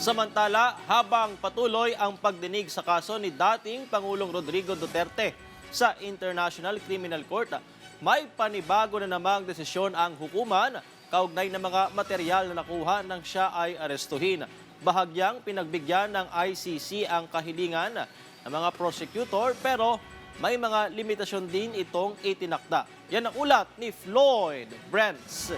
Samantala, habang patuloy ang pagdinig sa kaso ni dating Pangulong Rodrigo Duterte sa International Criminal Court, may panibago na namang desisyon ang hukuman kaugnay ng mga material na nakuha nang siya ay arestuhin. Bahagyang pinagbigyan ng ICC ang kahilingan ng mga prosecutor pero may mga limitasyon din itong itinakda. Yan ang ulat ni Floyd Brents.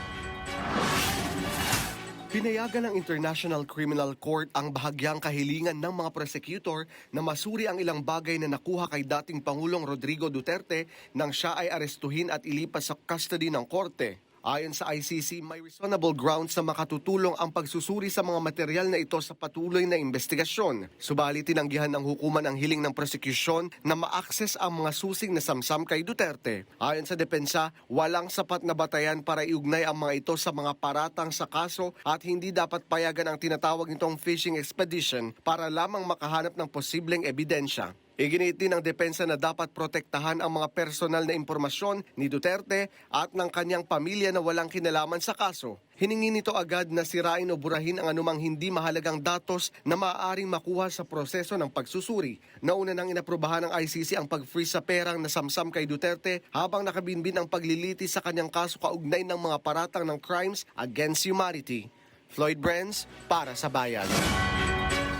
Pinayagan ng International Criminal Court ang bahagyang kahilingan ng mga prosecutor na masuri ang ilang bagay na nakuha kay dating Pangulong Rodrigo Duterte nang siya ay arestuhin at ilipas sa custody ng korte. Ayon sa ICC, may reasonable grounds na makatutulong ang pagsusuri sa mga material na ito sa patuloy na investigasyon. Subalit tinanggihan ng hukuman ang hiling ng prosecution na ma-access ang mga susing na samsam kay Duterte. Ayon sa depensa, walang sapat na batayan para iugnay ang mga ito sa mga paratang sa kaso at hindi dapat payagan ang tinatawag nitong fishing expedition para lamang makahanap ng posibleng ebidensya. Iginit din ng depensa na dapat protektahan ang mga personal na impormasyon ni Duterte at ng kanyang pamilya na walang kinalaman sa kaso. Hiningi nito agad na sirain o burahin ang anumang hindi mahalagang datos na maaaring makuha sa proseso ng pagsusuri. Nauna nang inaprubahan ng ICC ang pag-freeze sa perang nasamsam kay Duterte habang nakabinbin ang pagliliti sa kanyang kaso kaugnay ng mga paratang ng crimes against humanity. Floyd Brents para sa Bayan.